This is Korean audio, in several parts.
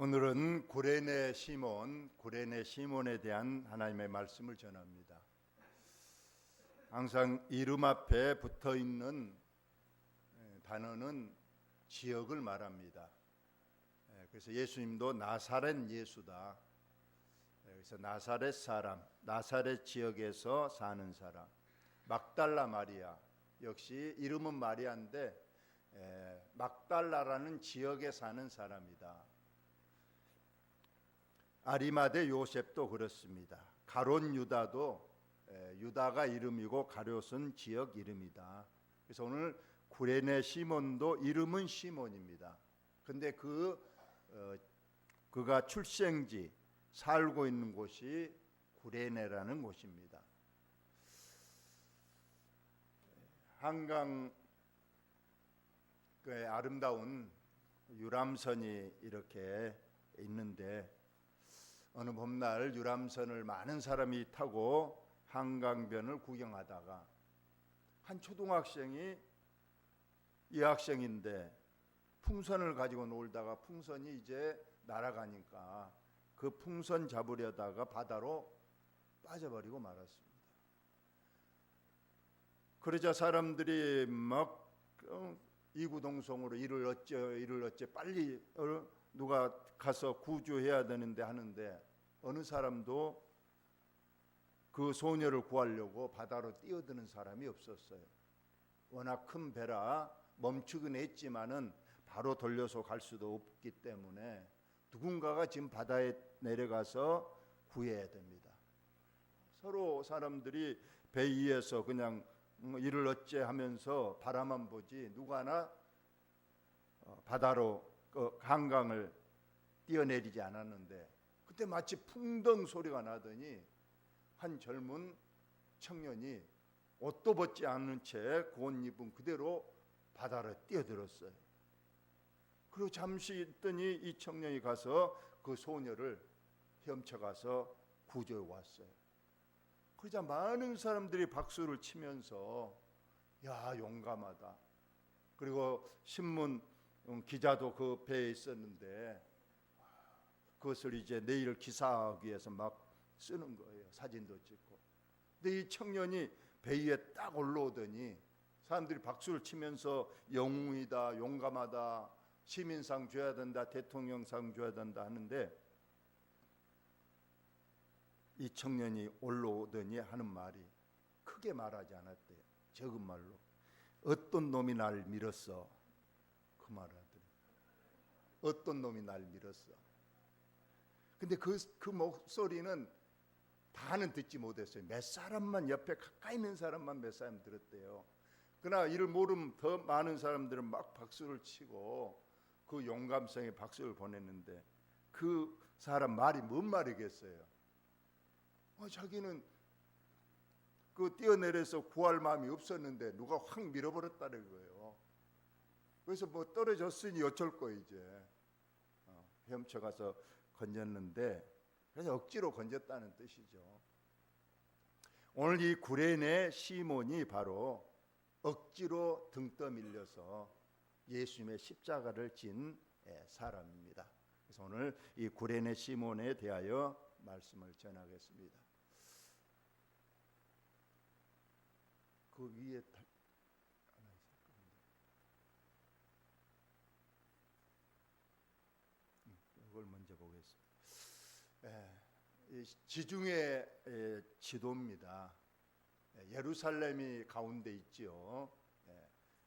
오늘은 구레네 시몬에 대한 하나님의 말씀을 전합니다. 항상 이름 앞에 붙어 있는 단어는 지역을 말합니다. 그래서 예수님도 나사렛 예수다. 그래서 나사렛 사람, 나사렛 지역에서 사는 사람. 막달라 마리아, 역시 이름은 마리아인데 막달라라는 지역에 사는 사람이다. 아리마대 요셉도 그렇습니다. 가롯 유다도 유다가 이름이고 가롯은 지역 이름이다. 그래서 오늘 구레네 시몬도 이름은 시몬입니다. 근데 그가 출생지 살고 있는 곳이 구레네라는 곳입니다. 한강 그 아름다운 유람선이 이렇게 있는데 어느 봄날 유람선을 많은 사람이 타고 한강변을 구경하다가 한 초등학생이 여학생인데 풍선을 가지고 놀다가 풍선이 이제 날아가니까 그 풍선 잡으려다가 바다로 빠져버리고 말았습니다. 그러자 사람들이 막 이구동성으로 이를 어째 빨리 누가 가서 구조해야 되는데 하는데 어느 사람도 그 소녀를 구하려고 바다로 뛰어드는 사람이 없었어요. 워낙 큰 배라 멈추긴 했지만은 바로 돌려서 갈 수도 없기 때문에 누군가가 지금 바다에 내려가서 구해야 됩니다. 서로 사람들이 배 위에서 그냥 이를 어째 하면서 바라만 보지 누구 하나 바다로 한강을 뛰어내리지 않았는데 그때 마치 풍덩 소리가 나더니 한 젊은 청년이 옷도 벗지 않은 채 그 옷 입은 그대로 바다로 뛰어들었어요. 그리고 잠시 있더니 이 청년이 가서 그 소녀를 헤엄쳐가서 구조해 왔어요. 그러자 많은 사람들이 박수를 치면서 야 용감하다. 그리고 신문 기자도 그 배에 있었는데 그것을 이제 내일 기사하기 위해서 막 쓰는 거예요. 사진도 찍고. 근데 이 청년이 배 위에 딱 올라오더니 사람들이 박수를 치면서 영웅이다, 용감하다, 시민상 줘야 된다, 대통령상 줘야 된다 하는데 이 청년이 올라오더니 하는 말이 크게 말하지 않았대요. 적은 말로 어떤 놈이 날 밀었어. 그 말을 하더니 어떤 놈이 날 밀었어. 근데 그 목소리는 다는 듣지 못했어요. 몇 사람만 옆에 가까이 있는 사람만 몇 사람 들었대요. 그러나 이를 모르면 더 많은 사람들은 막 박수를 치고 그 용감성에 박수를 보냈는데 그 사람 말이 뭔 말이겠어요. 자기는 그 뛰어내려서 구할 마음이 없었는데 누가 확 밀어버렸다는 거예요. 그래서 뭐 떨어졌으니 어쩔 거 이제 헤엄쳐가서 건졌는데 그래서 억지로 건졌다는 뜻이죠. 오늘 이 구레네 시몬이 바로 억지로 등 떠밀려서 예수님의 십자가를 진 사람입니다. 그래서 오늘 이 구레네 시몬에 대하여 말씀을 전하겠습니다. 그 위에 하나 있을 겁니다. 이걸 먼저 보겠습니다. 지중해 지도입니다. 예루살렘이 가운데 있지요.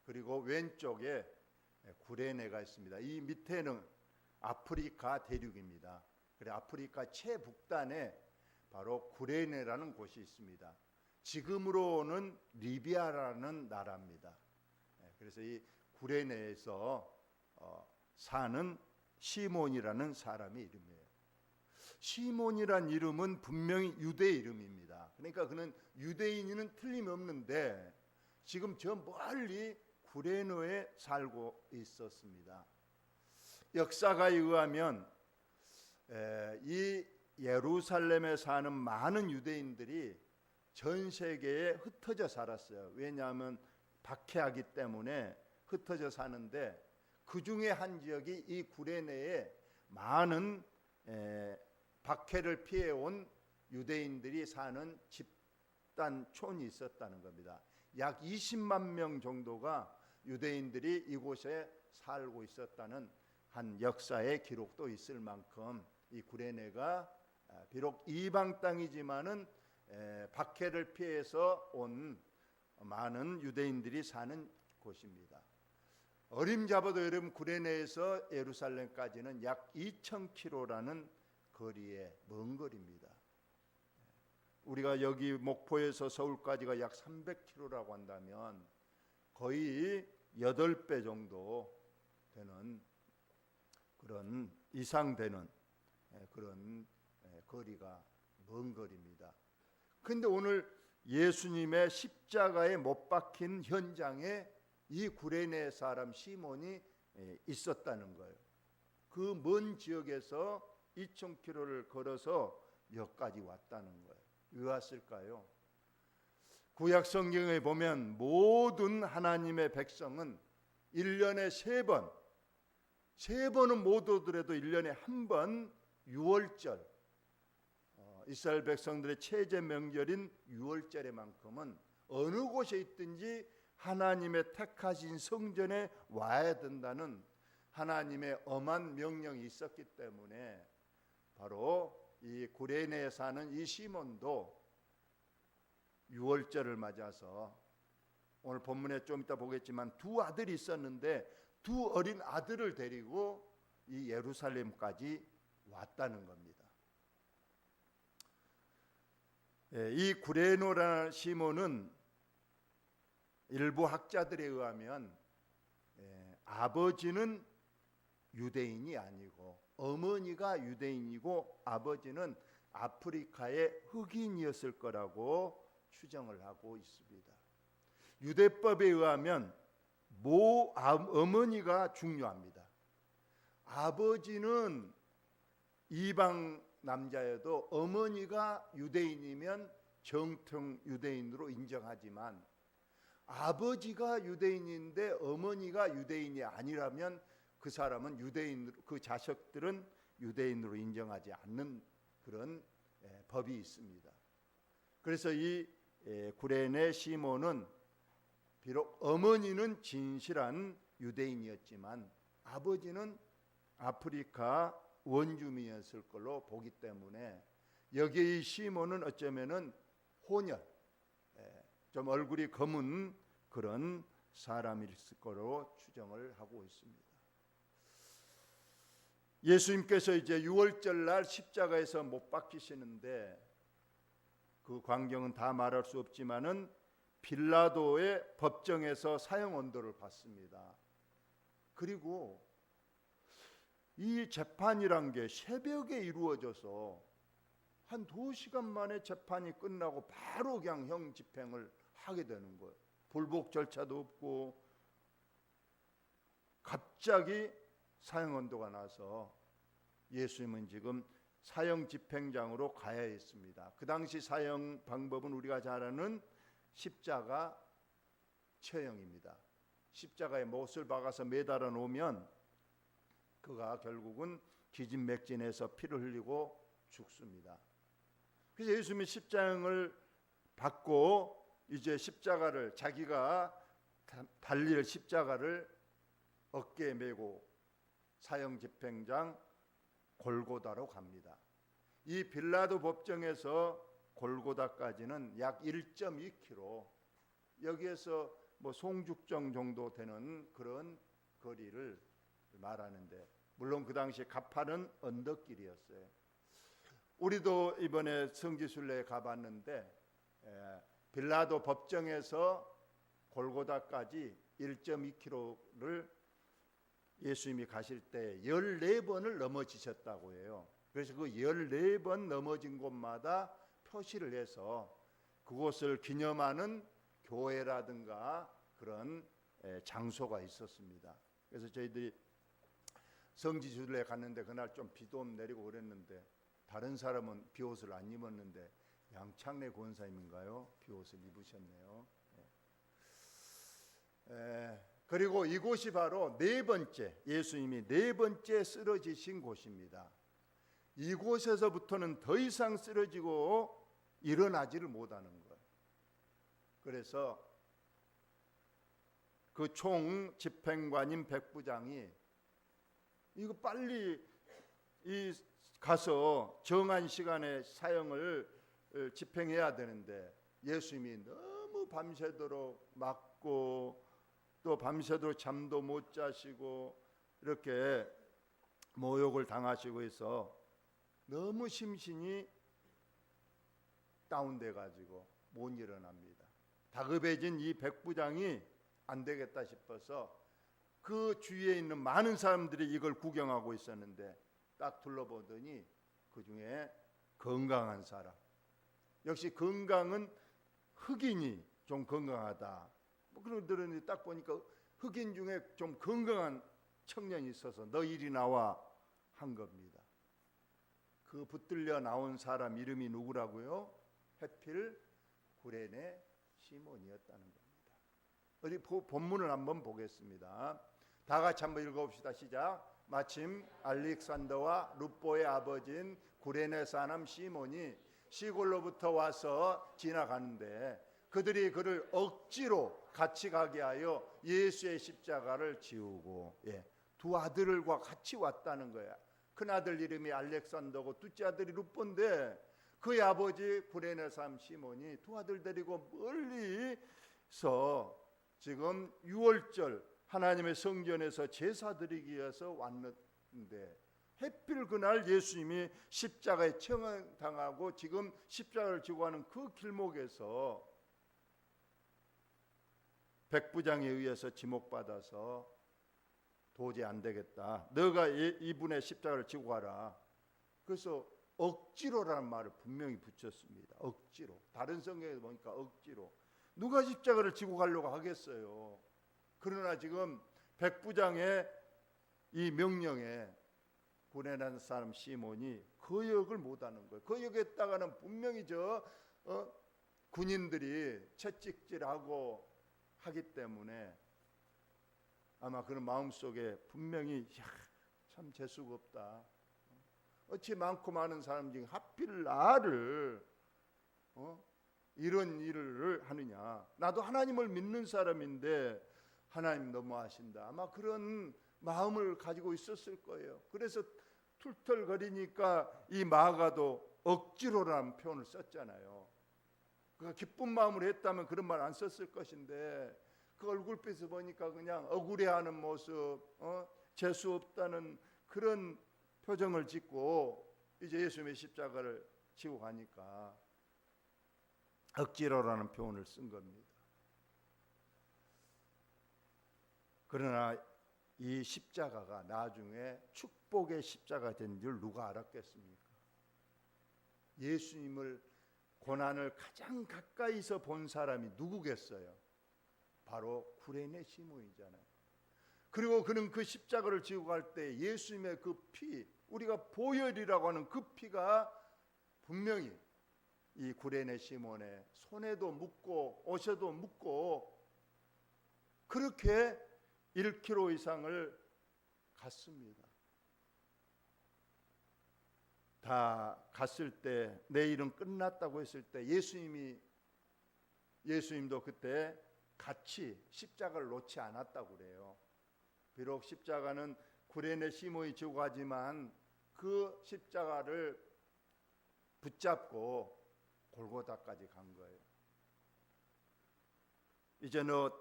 그리고 왼쪽에 구레네가 있습니다. 이 밑에는 아프리카 대륙입니다. 그래 아프리카 최북단에 바로 구레네라는 곳이 있습니다. 지금으로는 리비아라는 나라입니다. 그래서 이 구레네에서 사는 시몬이라는 사람의 이름이에요. 시몬이란 이름은 분명히 유대 이름입니다. 그러니까 그는 유대인이는 틀림없는데 지금 저 멀리 구레네에 살고 있었습니다. 역사가에 의하면 이 예루살렘에 사는 많은 유대인들이 전 세계에 흩어져 살았어요. 왜냐하면 박해하기 때문에 흩어져 사는데 그 중에 한 지역이 이 구레네에 많은 박해를 피해온 유대인들이 사는 집단촌이 있었다는 겁니다. 약 20만 명 정도가 유대인들이 이곳에 살고 있었다는 한 역사의 기록도 있을 만큼 이 구레네가 비록 이방 땅이지만은 박해를 피해서 온 많은 유대인들이 사는 곳입니다. 어림잡아도 여러분 구레네에서 예루살렘까지는 약 2,000km라는 거리에 먼 거리입니다. 우리가 여기 목포에서 서울까지가 약 300km라고 한다면 거의 8배 정도 되는 그런 이상 되는 그런 거리가 먼 거리입니다. 그런데 오늘 예수님의 십자가에 못 박힌 현장에 이 구레네 사람 시몬이 있었다는 거예요. 그 먼 지역에서 2,000km를 걸어서 여기까지 왔다는 거예요. 왜 왔을까요? 구약 성경에 보면 모든 하나님의 백성은 1년에 3번, 3번은 못 오더라도 1년에 한 번 유월절, 이스라엘 백성들의 최제 명절인 유월절에만큼은 어느 곳에 있든지 하나님의 택하신 성전에 와야 된다는 하나님의 엄한 명령이 있었기 때문에 바로 이 구레네에 사는 이 시몬도 유월절을 맞아서 오늘 본문에 좀 이따 보겠지만 두 아들이 있었는데 두 어린 아들을 데리고 이 예루살렘까지 왔다는 겁니다. 이 구레노라는 시몬은 일부 학자들에 의하면 아버지는 유대인이 아니고 어머니가 유대인이고 아버지는 아프리카의 흑인이었을 거라고 추정을 하고 있습니다. 유대법에 의하면 어머니가 중요합니다. 아버지는 이방 남자여도 어머니가 유대인이면 정통 유대인으로 인정하지만 아버지가 유대인인데 어머니가 유대인이 아니라면 그 사람은 유대인, 그 자식들은 유대인으로 인정하지 않는 그런 법이 있습니다. 그래서 이 구레네 시몬은 비록 어머니는 진실한 유대인이었지만 아버지는 아프리카 원주민이었을 걸로 보기 때문에 여기 이 시몬은 어쩌면은 혼혈, 좀 얼굴이 검은 그런 사람일 거로 추정을 하고 있습니다. 예수님께서 이제 유월절 날 십자가에서 못 박히시는데 그 광경은 다 말할 수 없지만은 빌라도의 법정에서 사형 언도를 받습니다. 그리고 이 재판이란 게 새벽에 이루어져서 한 2시간 만에 재판이 끝나고 바로 그냥 형 집행을 하게 되는 거예요. 불복 절차도 없고 갑자기 사형 언도가 나서 예수님은 지금 사형 집행장으로 가야 했습니다. 그 당시 사형 방법은 우리가 잘 아는 십자가 처형입니다. 십자가에 못을 박아서 매달아 놓으면 그가 결국은 기진맥진해서 피를 흘리고 죽습니다. 그래서 예수님이 십자형을 받고 이제 십자가를 자기가 달릴 십자가를 어깨에 메고 사형 집행장 골고다로 갑니다. 이 빌라도 법정에서 골고다까지는 약 1.2km, 여기에서 뭐 송죽정 정도 되는 그런 거리를 말하는데, 물론 그 당시 가파른 언덕길이었어요. 우리도 이번에 성지순례에 가봤는데 빌라도 법정에서 골고다까지 1.2km를 예수님이 가실 때 14번을 넘어지셨다고 해요. 그래서 그 14번 넘어진 곳마다 표시를 해서 그곳을 기념하는 교회라든가 그런 장소가 있었습니다. 그래서 저희들이 성지순례에 갔는데 그날 좀 비도 내리고 그랬는데 다른 사람은 비옷을 안 입었는데 양창래 권사님인가요? 비옷을 입으셨네요. 그리고 이곳이 바로 네 번째, 예수님이 네 번째 쓰러지신 곳입니다. 이곳에서부터는 더 이상 쓰러지고 일어나지를 못하는 거예요. 그래서 그 총 집행관인 백부장이 이거 빨리 가서 정한 시간에 사형을 집행해야 되는데 예수님이 너무 밤새도록 맞고 또 밤새도록 잠도 못 자시고 이렇게 모욕을 당하시고 해서 너무 심신이 다운돼 가지고 못 일어납니다. 다급해진 이 백부장이 안 되겠다 싶어서 그 주위에 있는 많은 사람들이 이걸 구경하고 있었는데 딱 둘러보더니 그 중에 건강한 사람, 역시 건강은 흑인이 좀 건강하다 뭐 그런 들었는데 딱 보니까 흑인 중에 좀 건강한 청년이 있어서 너 이리 나와 한 겁니다. 그 붙들려 나온 사람 이름이 누구라고요? 해필 구레네 시몬이었다는 겁니다. 어디 본문을 한번 보겠습니다. 다 같이 한번 읽어봅시다. 시작. 마침 알렉산더와 루포의 아버지인 구레네 사람 시몬이 시골로부터 와서 지나가는데 그들이 그를 억지로 같이 가게 하여 예수의 십자가를 지우고 두 아들과 같이 왔다는 거야. 큰 아들 이름이 알렉산더고 둘째 아들이 루포인데 그의 아버지 구레네 사람 시몬이 두 아들 데리고 멀리서 지금 유월절 하나님의 성전에서 제사 드리기 위해서 왔는데 해필 그날 예수님이 십자가에 처형당하고 지금 십자가를 지고 가는 그 길목에서 백부장에 의해서 지목받아서 도저히 안 되겠다. 너가 이분의 십자가를 지고 가라. 그래서 억지로라는 말을 분명히 붙였습니다. 억지로. 다른 성경에 보니까 억지로. 누가 십자가를 지고 가려고 하겠어요. 그러나 지금 백부장의 이 명령에 구레네 사람 시몬이 거역을 못하는 거예요. 거역했다가는 분명히 군인들이 채찍질하고 하기 때문에 아마 그런 마음속에 분명히 참 재수가 없다. 어찌 많고 많은 사람 중에 하필 나를 이런 일을 하느냐. 나도 하나님을 믿는 사람인데 하나님 너무하신다. 아마 그런 마음을 가지고 있었을 거예요. 그래서 툴툴거리니까 이 마가도 억지로라는 표현을 썼잖아요. 그가 기쁜 마음으로 했다면 그런 말 안 썼을 것인데 그 얼굴빛을 보니까 그냥 억울해하는 모습, 재수 없다는 그런 표정을 짓고 이제 예수님의 십자가를 지고 가니까 억지로라는 표현을 쓴 겁니다. 그러나 이 십자가가 나중에 축복의 십자가 된 줄 누가 알았겠습니까? 예수님을 고난을 가장 가까이서 본 사람이 누구겠어요? 바로 구레네 시몬이잖아요. 그리고 그는 그 십자가를 지고 갈 때 예수님의 그 피, 우리가 보혈이라고 하는 그 피가 분명히 이 구레네 시몬의 손에도 묻고 옷에도 묻고 그렇게 1km 이상을 갔습니다. 다 갔을 때 내일은 끝났다고 했을 때 예수님도 그때 같이 십자가를 놓지 않았다고 그래요. 비록 십자가는 구레네 시몬이 지고 가지만 그 십자가를 붙잡고 골고다까지 간 거예요. 이제 너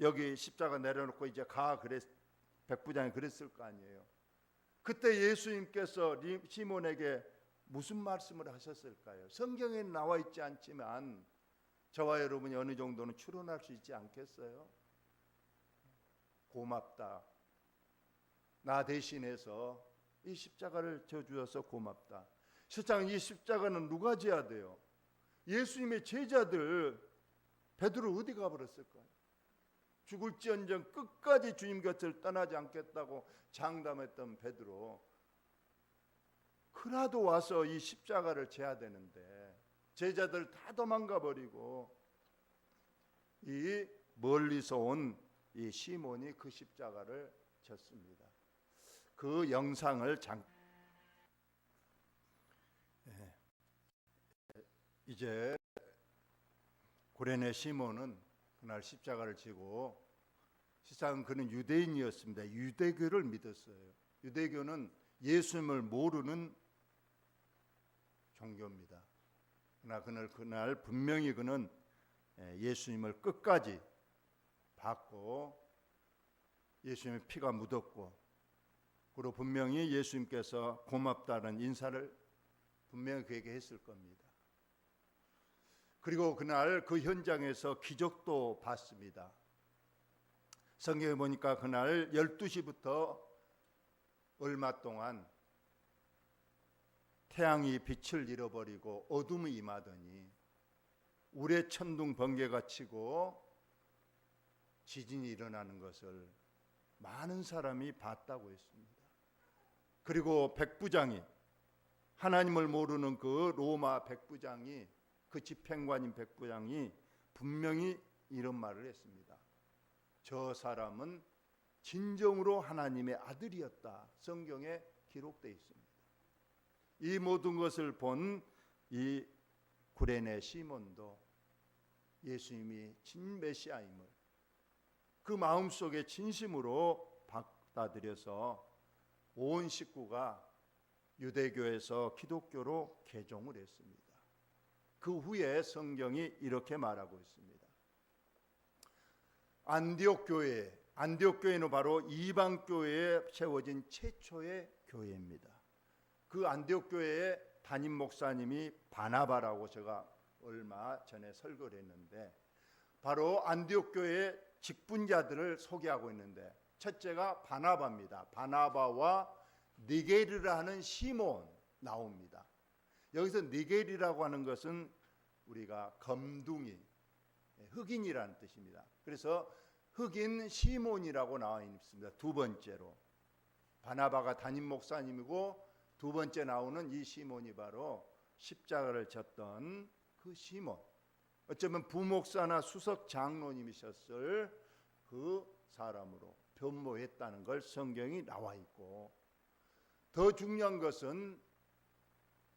여기 십자가 내려놓고 이제 가 백부장이 그랬을 거 아니에요. 그때 예수님께서 시몬에게 무슨 말씀을 하셨을까요? 성경에 나와 있지 않지만 저와 여러분이 어느 정도는 추론할 수 있지 않겠어요? 고맙다. 나 대신해서 이 십자가를 져주어서 고맙다. 실상 이 십자가는 누가 져야 돼요? 예수님의 제자들 베드로 어디 가버렸을까요? 죽을지언정 끝까지 주님 곁을 떠나지 않겠다고 장담했던 베드로, 그라도 와서 이 십자가를 져야 되는데 제자들 다 도망가 버리고 이 멀리서 온 이 시몬이 그 십자가를 졌습니다. 그 영상을 이제 구레네 시몬은 그날 십자가를 지고, 실상 그는 유대인이었습니다. 유대교를 믿었어요. 유대교는 예수님을 모르는 종교입니다. 그러나 그날 분명히 그는 예수님을 끝까지 받고 예수님의 피가 묻었고, 그리고 분명히 예수님께서 고맙다는 인사를 분명히 그에게 했을 겁니다. 그리고 그날 그 현장에서 기적도 봤습니다. 성경에 보니까 그날 12시부터 얼마 동안 태양이 빛을 잃어버리고 어둠이 임하더니 우레 천둥 번개가 치고 지진이 일어나는 것을 많은 사람이 봤다고 했습니다. 그리고 백부장이, 하나님을 모르는 그 로마 백부장이, 그 집행관인 백부장이 분명히 이런 말을 했습니다. 저 사람은 진정으로 하나님의 아들이었다. 성경에 기록되어 있습니다. 이 모든 것을 본 이 구레네 시몬도 예수님이 진 메시아임을 그 마음속에 진심으로 받아들여서 온 식구가 유대교에서 기독교로 개종을 했습니다. 그 후에 성경이 이렇게 말하고 있습니다. 안디옥 교회는 바로 이방 교회에 세워진 최초의 교회입니다. 그 안디옥 교회의 담임 목사님이 바나바라고 제가 얼마 전에 설교를 했는데, 바로 안디옥 교회의 직분자들을 소개하고 있는데, 첫째가 바나바입니다. 바나바와 니게르라는 시몬 나옵니다. 여기서 니게르라고 하는 것은 우리가 검둥이, 흑인이라는 뜻입니다. 그래서 흑인 시몬이라고 나와 있습니다. 두 번째로 바나바가 담임 목사님이고, 두 번째 나오는 이 시몬이 바로 십자가를 졌던 그 시몬, 어쩌면 부목사나 수석 장로님이셨을 그 사람으로 변모했다는 걸 성경이 나와 있고, 더 중요한 것은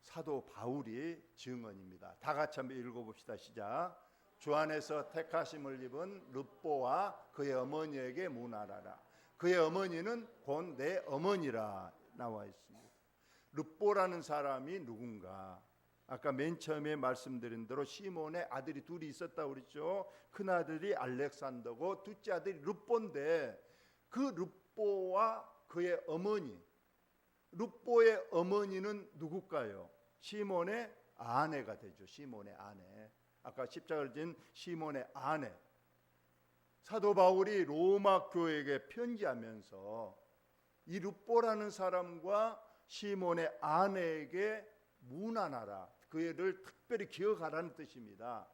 사도 바울이 증언입니다. 다 같이 한번 읽어봅시다. 시작. 주 안에서 택하심을 입은 르뽀와 그의 어머니에게 문하라라. 그의 어머니는 곧 내 어머니라 나와 있습니다. 르뽀라는 사람이 누군가? 아까 맨 처음에 말씀드린 대로 시몬의 아들이 둘이 있었다고 그랬죠. 큰 아들이 알렉산더고 둘째 아들이 르뽀인데, 그 르뽀와 그의 어머니, 르뽀의 어머니는 누굴까요? 시몬의 아내가 되죠. 시몬의 아내, 아까 십자가를 진 시몬의 아내. 사도 바울이 로마 교회에게 편지하면서 이 르뽀라는 사람과 시몬의 아내에게 문안하라, 그애를 특별히 기억하라는 뜻입니다.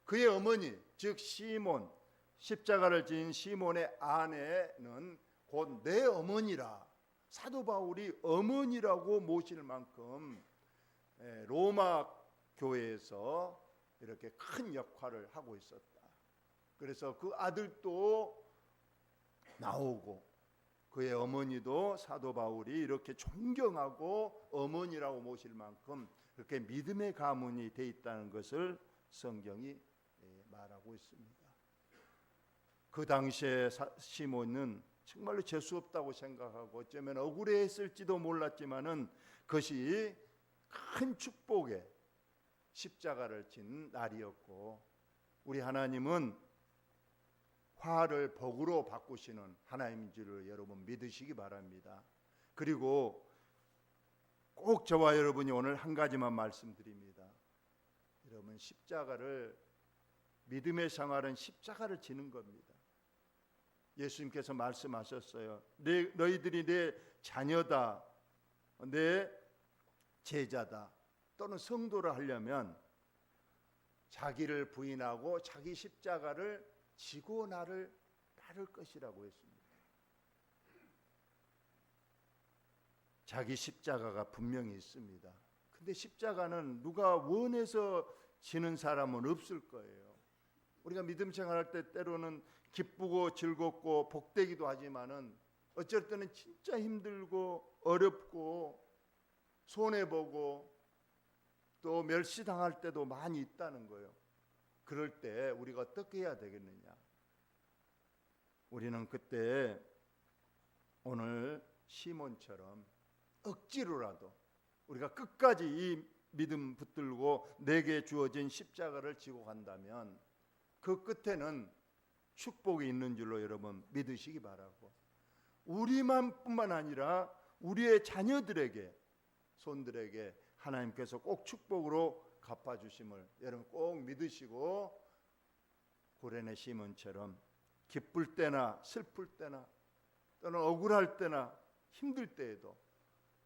그의 어머니, 즉 시몬, 십자가를 진 시몬의 아내는 곧 내 어머니라. 사도 바울이 어머니라고 모실 만큼 로마 교회에서 이렇게 큰 역할을 하고 있었다. 그래서 그 아들도 나오고, 그의 어머니도 사도 바울이 이렇게 존경하고 어머니라고 모실 만큼 그렇게 믿음의 가문이 돼 있다는 것을 성경이 말하고 있습니다. 그 당시에 시몬은 정말로 재수 없다고 생각하고 어쩌면 억울해했을지도 몰랐지만은 그것이 큰 축복의 십자가를 진 날이었고, 우리 하나님은 화를 복으로 바꾸시는 하나님인 줄을 여러분 믿으시기 바랍니다. 그리고 꼭 저와 여러분이 오늘 한 가지만 말씀드립니다. 여러분, 십자가를, 믿음의 생활은 십자가를 지는 겁니다. 예수님께서 말씀하셨어요. 너희들이 내 자녀다, 내 제자다, 또는 성도를 하려면 자기를 부인하고 자기 십자가를 지고 나를 따를 것이라고 했습니다. 자기 십자가가 분명히 있습니다. 근데 십자가는 누가 원해서 지는 사람은 없을 거예요. 우리가 믿음 생활할 때 때로는 기쁘고 즐겁고 복되기도 하지만은 어쩔 때는 진짜 힘들고 어렵고 손해보고 또 멸시당할 때도 많이 있다는 거예요. 그럴 때 우리가 어떻게 해야 되겠느냐? 우리는 그때 오늘 시몬처럼 억지로라도 우리가 끝까지 이 믿음 붙들고 내게 주어진 십자가를 지고 간다면 그 끝에는 축복이 있는 줄로 여러분 믿으시기 바라고, 우리만 뿐만 아니라 우리의 자녀들에게, 손들에게 하나님께서 꼭 축복으로 갚아주심을 여러분 꼭 믿으시고, 고레네 시몬처럼 기쁠 때나 슬플 때나 또는 억울할 때나 힘들 때에도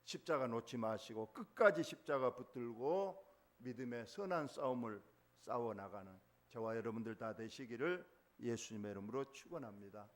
십자가 놓지 마시고 끝까지 십자가 붙들고 믿음의 선한 싸움을 싸워나가는 저와 여러분들 다 되시기를 예수님의 이름으로 축원합니다.